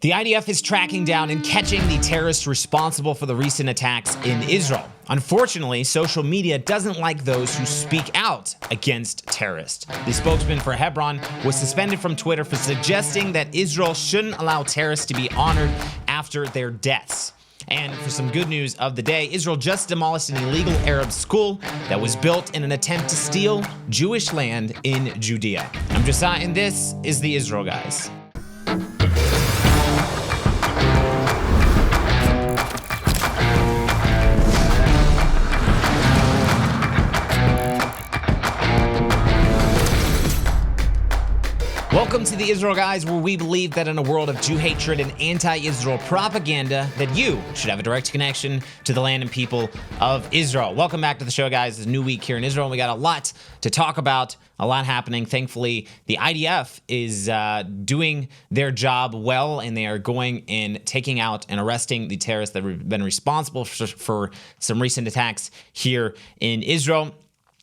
The IDF is tracking down and catching the terrorists responsible for the recent attacks in Israel. Unfortunately, social media doesn't like those who speak out against terrorists. The spokesman for Hebron was suspended from Twitter for suggesting that Israel shouldn't allow terrorists to be honored after their deaths. And for some good news of the day, Israel just demolished an illegal Arab school that was built in an attempt to steal Jewish land in Judea. I'm Josiah, and this is the Israel Guys. Welcome to the Israel Guys, where we believe that in a world of Jew hatred and anti-Israel propaganda, that you should have a direct connection to the land and people of Israel. Welcome back to the show, guys. It's a new week here in Israel, and we got a lot to talk about, a lot happening. Thankfully, the IDF is doing their job well, and they are going and taking out and arresting the terrorists that have been responsible for some recent attacks here in Israel.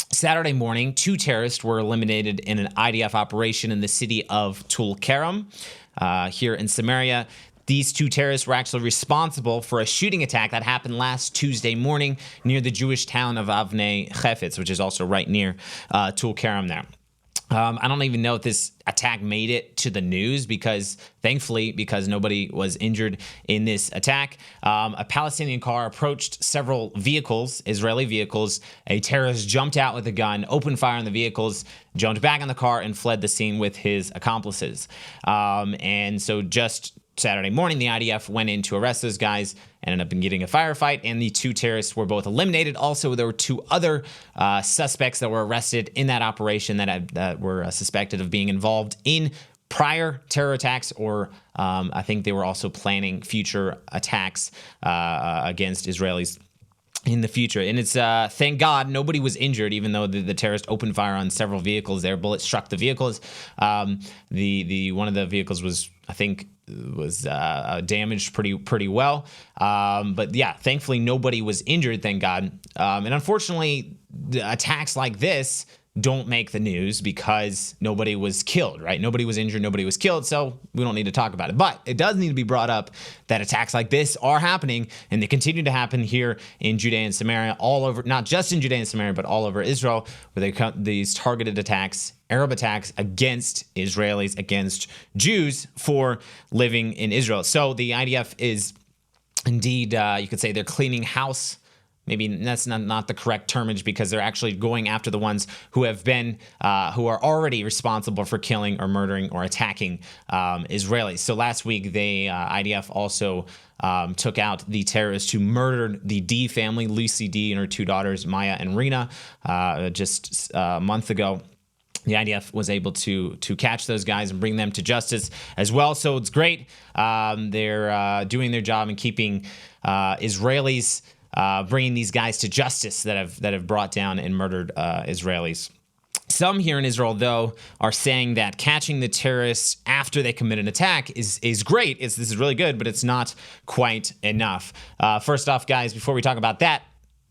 Saturday morning, 2 terrorists were eliminated in an IDF operation in the city of Tulkarem here in Samaria. These 2 terrorists were actually responsible for a shooting attack that happened last Tuesday morning near the Jewish town of Avnei Chefetz, which is also right near Tulkarem there. I don't even know if this attack made it to the news because nobody was injured in this attack. A Palestinian car approached several vehicles, Israeli vehicles. A terrorist jumped out with a gun, opened fire on the vehicles, jumped back in the car, and fled the scene with his accomplices. And so just Saturday morning, the IDF went in to arrest those guys, ended up in getting a firefight, and the 2 terrorists were both eliminated. Also, there were 2 other suspects that were arrested in that operation that were suspected of being involved in prior terror attacks, or I think they were also planning future attacks against Israelis in the future. And it's thank God nobody was injured, even though the terrorist opened fire on several vehicles. Their bullets struck the vehicles. The one of the vehicles was, I think, damaged pretty well. But yeah, thankfully nobody was injured, thank God. And unfortunately, the attacks like this don't make the news because nobody was killed, right? Nobody was injured, nobody was killed, so we don't need to talk about it. But it does need to be brought up that attacks like this are happening, and they continue to happen here in Judea and Samaria, all over, not just in Judea and Samaria, but all over Israel, where they come these targeted attacks, Arab attacks against Israelis, against Jews for living in Israel. So the IDF is indeed, you could say they're cleaning house. Maybe that's not the correct termage, because they're actually going after the ones who have been, who are already responsible for killing or murdering or attacking Israelis. So last week, the IDF also took out the terrorists who murdered the D family, Lucy D and her 2 daughters, Maya and Rena, just a month ago. The IDF was able to catch those guys and bring them to justice as well. So it's great. They're doing their job and keeping Israelis, bringing these guys to justice that have brought down and murdered Israelis. Some here in Israel, though, are saying that catching the terrorists after they commit an attack is great. This is really good, but it's not quite enough. First off, guys, before we talk about that,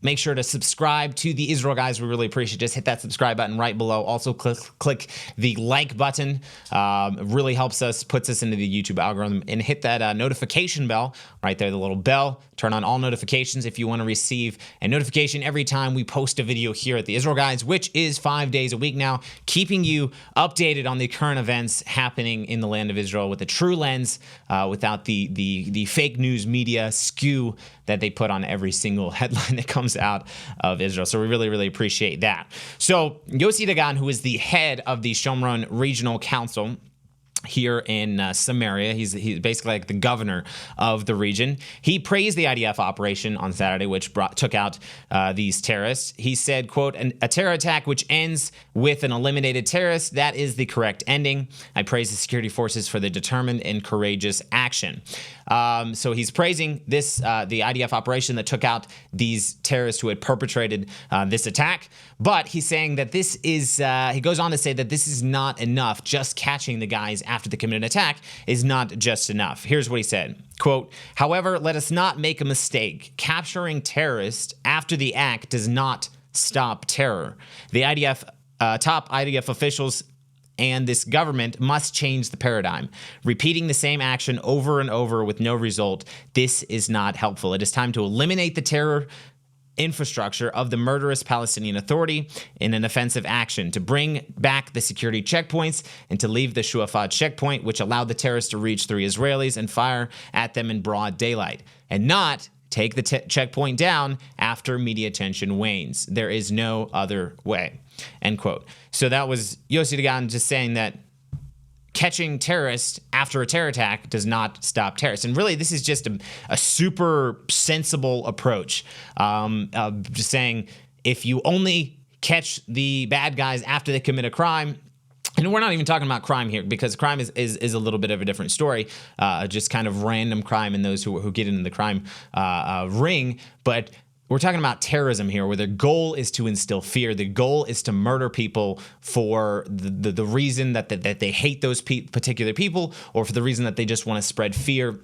make sure to subscribe to the Israel Guys. We really appreciate it. Just hit that subscribe button right below. Also, click the like button. It really helps us, puts us into the YouTube algorithm. And hit that notification bell right there, the little bell. Turn on all notifications if you want to receive a notification every time we post a video here at the Israel Guys, which is 5 days a week now, keeping you updated on the current events happening in the land of Israel with a true lens, without the fake news media skew that they put on every single headline that comes out of Israel. So we really, really appreciate that. So Yossi Dagan, who is the head of the Shomron Regional Council here in Samaria, he's basically like the governor of the region. He praised the IDF operation on Saturday, which took out these terrorists. He said, quote, a terror attack which ends with an eliminated terrorist, that is the correct ending. I praise the security forces for the determined and courageous action. So he's praising this, the IDF operation that took out these terrorists who had perpetrated this attack. But he's saying that this is, he goes on to say that this is not enough. Just catching the guys after the committed attack is not just enough. Here's what he said. Quote, however, let us not make a mistake. Capturing terrorists after the act does not stop terror. The IDF, top IDF officials and this government must change the paradigm. Repeating the same action over and over with no result, this is not helpful. It is time to eliminate the terror infrastructure of the murderous Palestinian Authority in an offensive action, to bring back the security checkpoints and to leave the Shuafat checkpoint, which allowed the terrorists to reach 3 Israelis and fire at them in broad daylight, and not take the checkpoint down after media attention wanes. There is no other way." End quote. So that was Yossi Dagan just saying that catching terrorists after a terror attack does not stop terrorists. And really, this is just a super sensible approach. Just saying, if you only catch the bad guys after they commit a crime, and we're not even talking about crime here, because crime is a little bit of a different story, just kind of random crime and those who get into the crime ring. But we're talking about terrorism here, where the goal is to instill fear. The goal is to murder people for the reason that they hate those particular people, or for the reason that they just want to spread fear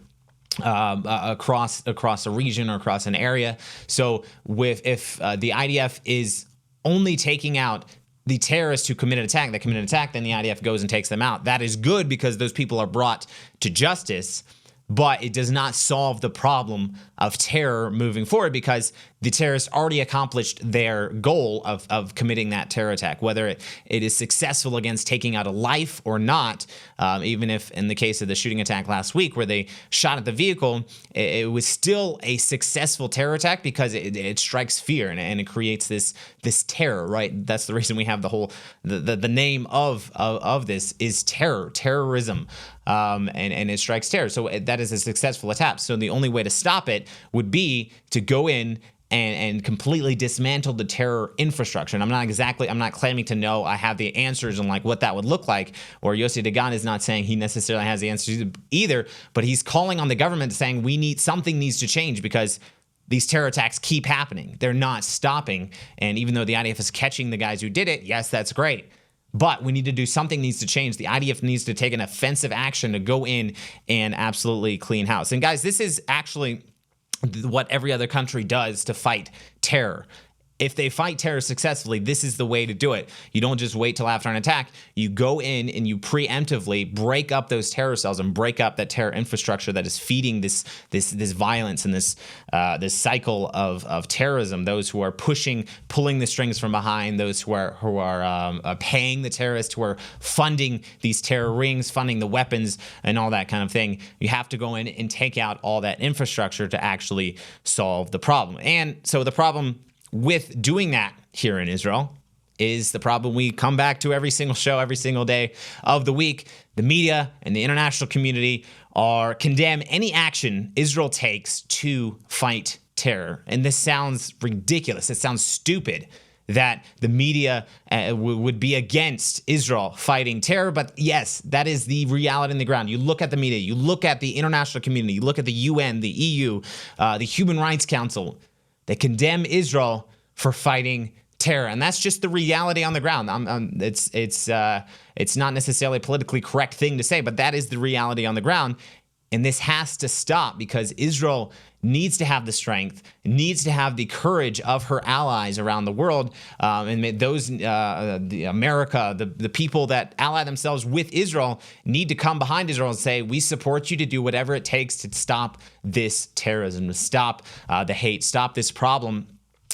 across a region or across an area. So if the IDF is only taking out the terrorists who committed attack, then the IDF goes and takes them out. That is good because those people are brought to justice, but it does not solve the problem of terror moving forward, because the terrorists already accomplished their goal of committing that terror attack. Whether it is successful against taking out a life or not, even if in the case of the shooting attack last week where they shot at the vehicle, it was still a successful terror attack because it strikes fear and it creates this terror, right? That's the reason we have the name of this is terrorism. And it strikes terror. So that is a successful attack. So the only way to stop it would be to go in and completely dismantle the terror infrastructure. And I'm not claiming to know I have the answers on like what that would look like, or Yossi Dagan is not saying he necessarily has the answers either, but he's calling on the government saying something needs to change, because these terror attacks keep happening. They're not stopping. And even though the IDF is catching the guys who did it, yes, that's great. But we need to do something needs to change. The IDF needs to take an offensive action to go in and absolutely clean house. And guys, this is actually what every other country does to fight terror. If they fight terror successfully, this is the way to do it. You don't just wait till after an attack. You go in and you preemptively break up those terror cells and break up that terror infrastructure that is feeding this violence and this cycle of terrorism. Those who are pulling the strings from behind, those who are paying the terrorists, who are funding these terror rings, funding the weapons and all that kind of thing. You have to go in and take out all that infrastructure to actually solve the problem. And so the problem with doing that here in Israel is the problem we come back to every single show, every single day of the week. The media and the international community condemn any action Israel takes to fight terror. And this sounds ridiculous. It sounds stupid that the media would be against Israel fighting terror. But yes, that is the reality on the ground. You look at the media, you look at the international community, you look at the UN, the EU, the Human Rights Council. They condemn Israel for fighting terror, and that's just the reality on the ground. It's not necessarily a politically correct thing to say, but that is the reality on the ground, and this has to stop because Israel needs to have the strength, needs to have the courage of her allies around the world, and those America, the people that ally themselves with Israel, need to come behind Israel and say, we support you to do whatever it takes to stop this terrorism, to stop the hate, stop this problem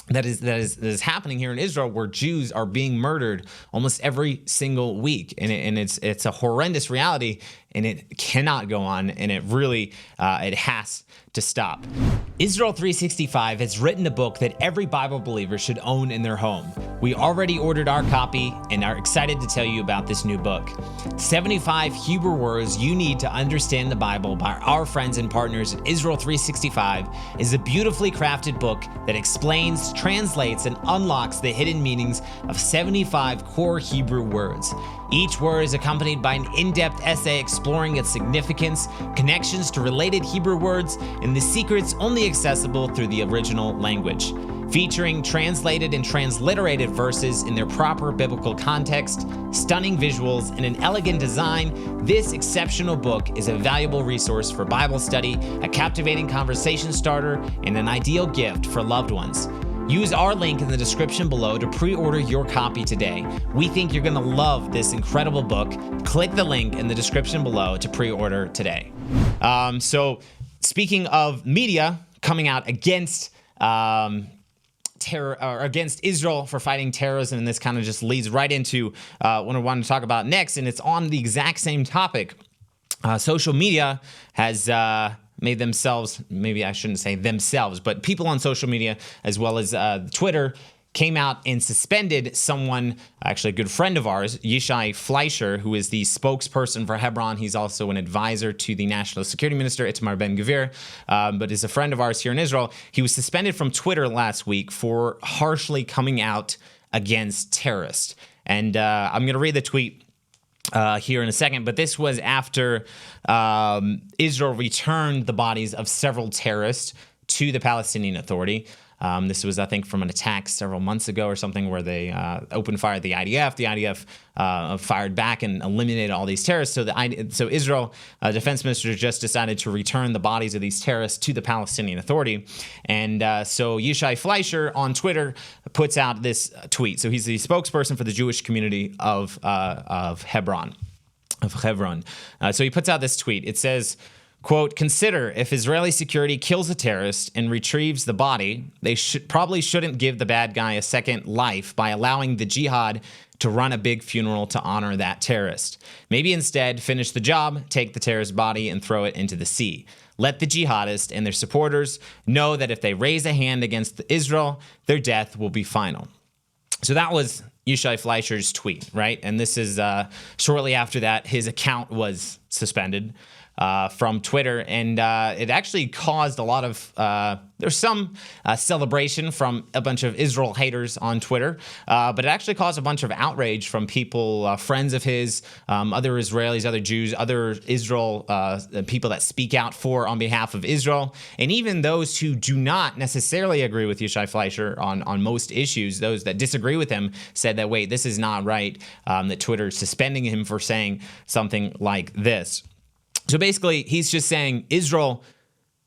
that is happening here in Israel, where Jews are being murdered almost every single week, and it's a horrendous reality, and it cannot go on, and it really it has to stop. Israel 365 has written a book that every Bible believer should own in their home. We already ordered our copy and are excited to tell you about this new book. 75 Hebrew words you need to understand the Bible by our friends and partners at Israel 365 is a beautifully crafted book that explains, translates, and unlocks the hidden meanings of 75 core Hebrew words. Each word is accompanied by an in-depth essay exploring its significance, connections to related Hebrew words, and the secrets only accessible through the original language. Featuring translated and transliterated verses in their proper biblical context, stunning visuals, and an elegant design, this exceptional book is a valuable resource for Bible study, a captivating conversation starter, and an ideal gift for loved ones. Use our link in the description below to pre-order your copy today. We think you're gonna love this incredible book. Click the link in the description below to pre-order today. So speaking of media coming out against terror or against Israel for fighting terrorism, and this kind of just leads right into what I wanted to talk about next, and it's on the exact same topic. Social media has made themselves, maybe I shouldn't say themselves, but people on social media as well as Twitter came out and suspended someone, actually a good friend of ours, Yishai Fleischer, who is the spokesperson for Hebron. He's also an advisor to the National Security Minister, Itamar Ben-Gvir, but is a friend of ours here in Israel. He was suspended from Twitter last week for harshly coming out against terrorists. And I'm going to read the tweet here in a second, but this was after Israel returned the bodies of several terrorists to the Palestinian Authority. This was, I think, from an attack several months ago or something where they opened fire at the IDF. The IDF fired back and eliminated all these terrorists. So Israel defense minister just decided to return the bodies of these terrorists to the Palestinian Authority. And so Yishai Fleischer on Twitter puts out this tweet. So he's the spokesperson for the Jewish community of Hebron. So he puts out this tweet. It says, quote, "Consider if Israeli security kills a terrorist and retrieves the body, they probably shouldn't give the bad guy a second life by allowing the jihad to run a big funeral to honor that terrorist. Maybe instead finish the job, take the terrorist body and throw it into the sea. Let the jihadists and their supporters know that if they raise a hand against Israel, their death will be final." So that was Yishai Fleischer's tweet, right? And this is shortly after that, his account was suspended from Twitter, and it actually caused a lot of there's some celebration from a bunch of Israel haters on Twitter, but it actually caused a bunch of outrage from people, friends of his, other Israelis, other Jews, other Israel people that speak out on behalf of Israel, and even those who do not necessarily agree with Yishai Fleischer on most issues. Those that disagree with him said that, wait, this is not right, that Twitter is suspending him for saying something like this. So basically, he's just saying Israel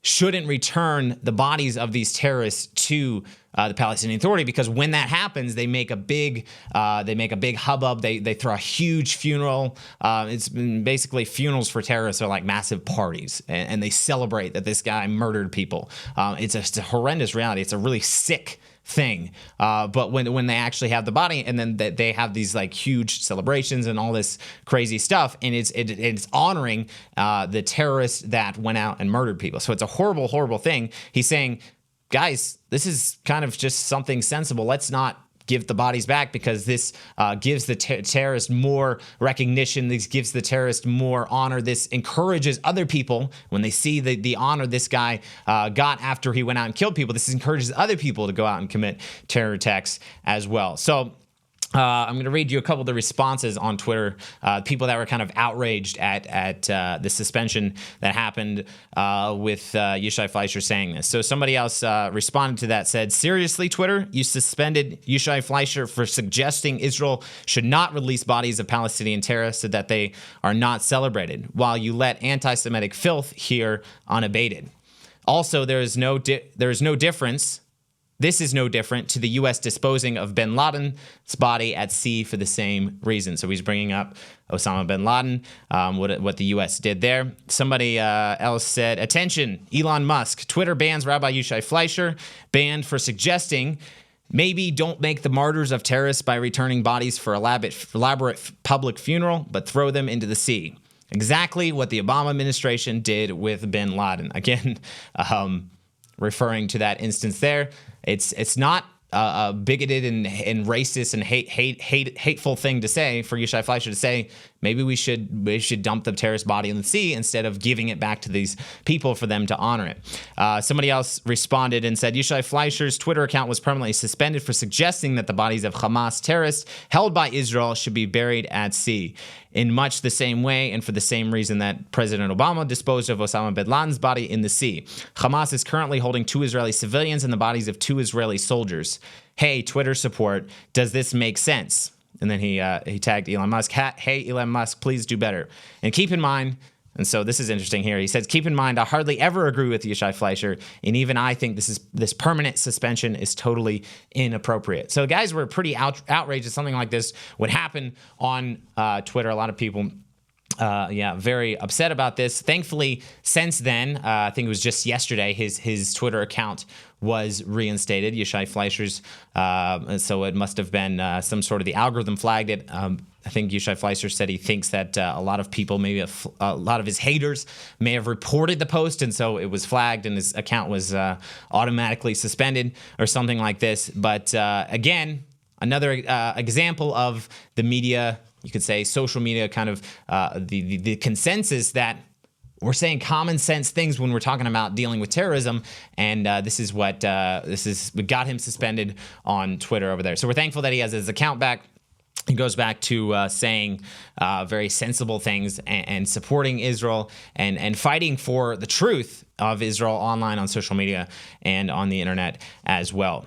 shouldn't return the bodies of these terrorists to the Palestinian Authority, because when that happens, they make a big hubbub. They throw a huge funeral. It's basically funerals for terrorists are like massive parties, and they celebrate that this guy murdered people. It's a horrendous reality. It's a really sick thing, but when they actually have the body, and then they have these like huge celebrations and all this crazy stuff, and it's honoring the terrorists that went out and murdered people. So it's a horrible thing. He's saying, guys, this is kind of just something sensible. Let's not give the bodies back, because this gives the terrorist more recognition. This gives the terrorist more honor. This encourages other people, when they see the honor this guy got after he went out and killed people, this encourages other people to go out and commit terror attacks as well. So I'm going to read you a couple of the responses on Twitter, people that were kind of outraged at the suspension that happened with Yishai Fleischer saying this. So somebody else responded to that, said, "Seriously, Twitter, you suspended Yishai Fleischer for suggesting Israel should not release bodies of Palestinian terrorists so that they are not celebrated, while you let anti-Semitic filth here unabated. Also, there is no difference. This is no different to the U.S. disposing of bin Laden's body at sea for the same reason." So he's bringing up Osama bin Laden, what the U.S. did there. Somebody else said, "Attention, Elon Musk. Twitter bans Rabbi Yishai Fleischer, banned for suggesting maybe don't make the martyrs of terrorists by returning bodies for elaborate public funeral, but throw them into the sea. Exactly what the Obama administration did with bin Laden." Again, referring to that instance there. It's not a bigoted and racist and hateful thing to say for Yishai Fleischer to say, maybe we should dump the terrorist body in the sea instead of giving it back to these people for them to honor it. Somebody else responded and said, Yishai Fleischer's Twitter account was permanently suspended for suggesting that the bodies of Hamas terrorists held by Israel should be buried at sea. In much the same way and for the same reason that President Obama disposed of Osama bin Laden's body in the sea. Hamas is currently holding 2 Israeli civilians and the bodies of 2 Israeli soldiers. Hey, Twitter support, does this make sense? And then he tagged Elon Musk. Hey, Elon Musk, please do better. And keep in mind, And so this is interesting here. He says, keep in mind, I hardly ever agree with Yishai Fleischer, and even I think this permanent suspension is totally inappropriate. So guys were pretty outraged that something like this would happen on Twitter. A lot of people very upset about this. Thankfully, since then, I think it was just yesterday, his Twitter account was reinstated, Yishai Fleischer's. So it must have been some sort of the algorithm flagged it. I think Yishai Fleischer said he thinks that a lot of people, maybe a lot of his haters, may have reported the post, and so it was flagged and his account was automatically suspended or something like this. But again, another example of the media, you could say social media, kind of the consensus that we're saying common sense things when we're talking about dealing with terrorism, and this is what got him suspended on Twitter over there. So we're thankful that he has his account back. He goes back to saying very sensible things and supporting Israel and fighting for the truth of Israel online on social media and on the internet as well.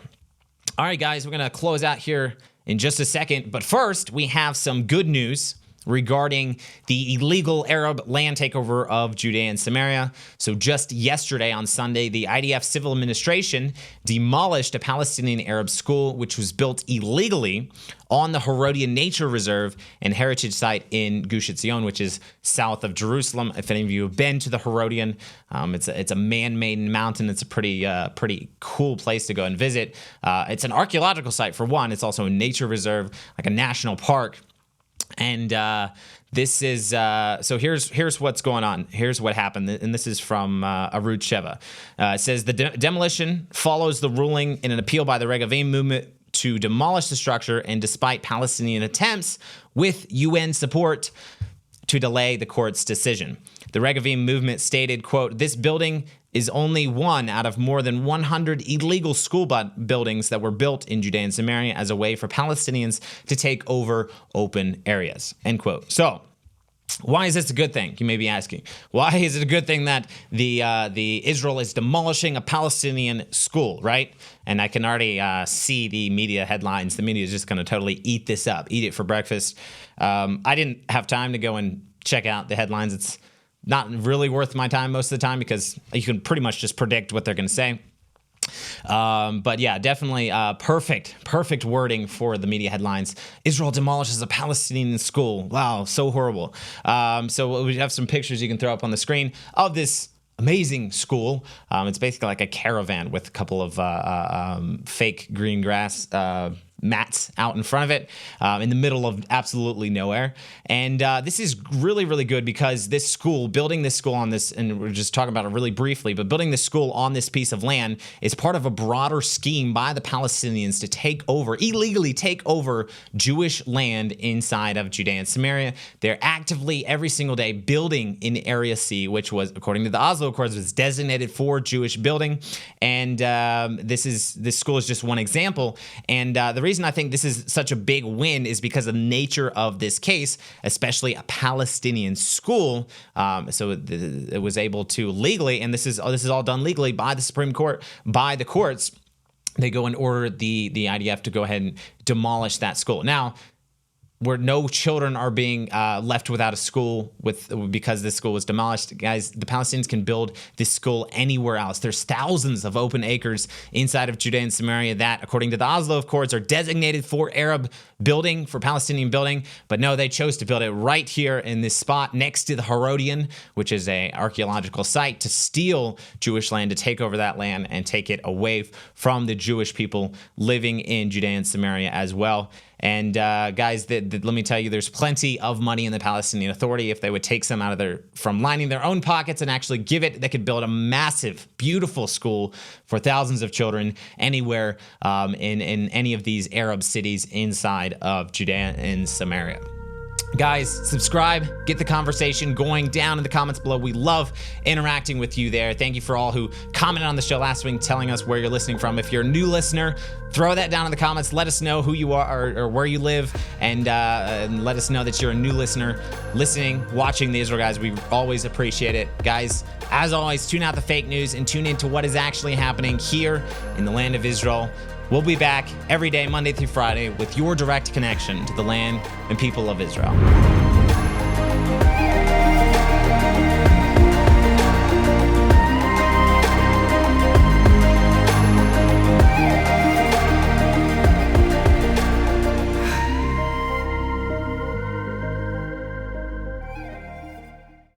All right, guys, we're going to close out here in just a second. But first, we have some good news regarding the illegal Arab land takeover of Judea and Samaria. So just yesterday on Sunday, the IDF Civil Administration demolished a Palestinian Arab school, which was built illegally on the Herodian Nature Reserve and Heritage Site in Gush Etzion, which is south of Jerusalem. If any of you have been to the Herodian, it's a man-made mountain. It's a pretty cool place to go and visit. It's an archaeological site for one. It's also a nature reserve, like a national park. And this is so here's what's going on. Here's what happened, and this is from Arut Sheva. It says the demolition follows the ruling in an appeal by the Regavim movement to demolish the structure, and despite Palestinian attempts with UN support to delay the court's decision. The Regavim movement stated, quote, "This building is only one out of more than 100 illegal school buildings that were built in Judea and Samaria as a way for Palestinians to take over open areas," end quote. So why is this a good thing? You may be asking. Why is it a good thing that the Israel is demolishing a Palestinian school, right? And I can already see the media headlines. The media is just going to totally eat this up, eat it for breakfast. I didn't have time to go and check out the headlines. It's not really worth my time most of the time because you can pretty much just predict what they're going to say. But yeah, definitely perfect wording for the media headlines. Israel demolishes a Palestinian school. Wow, so horrible. So we have some pictures you can throw up on the screen of this amazing school. It's basically like a caravan with a couple of fake green grass mats out in front of it, in the middle of absolutely nowhere. And this is really, really good because this school, building this school on this, and we're just talking about it really briefly, but building this school on this piece of land is part of a broader scheme by the Palestinians to illegally take over Jewish land inside of Judea and Samaria. They're actively every single day building in Area C, which was, according to the Oslo Accords, was designated for Jewish building. And this school is just one example. And the reason I think this is such a big win is because of the nature of this case, especially a Palestinian school. So it was able to legally, and this is all done legally by the Supreme Court, by the courts. They go and order the IDF to go ahead and demolish that school. Now, where no children are being left without a school because this school was demolished. Guys, the Palestinians can build this school anywhere else. There's thousands of open acres inside of Judea and Samaria that, according to the Oslo Accords, are designated for Arab building, for Palestinian building. But no, they chose to build it right here in this spot next to the Herodian, which is an archaeological site, to steal Jewish land, to take over that land and take it away from the Jewish people living in Judea and Samaria as well. And guys, let me tell you, there's plenty of money in the Palestinian Authority. If they would take some out of from lining their own pockets and actually give it, they could build a massive, beautiful school for thousands of children anywhere in any of these Arab cities inside of Judea and Samaria. Guys, subscribe, get the conversation going down in the comments below. We love interacting with you there. Thank you for all who commented on the show last week, telling us where you're listening from. If you're a new listener, throw that down in the comments. Let us know who you are or where you live, and let us know that you're a new listener listening, watching the Israel Guys. We always appreciate it. Guys, as always, tune out the fake news and tune into what is actually happening here in the land of Israel. We'll be back every day, Monday through Friday, with your direct connection to the land and people of Israel.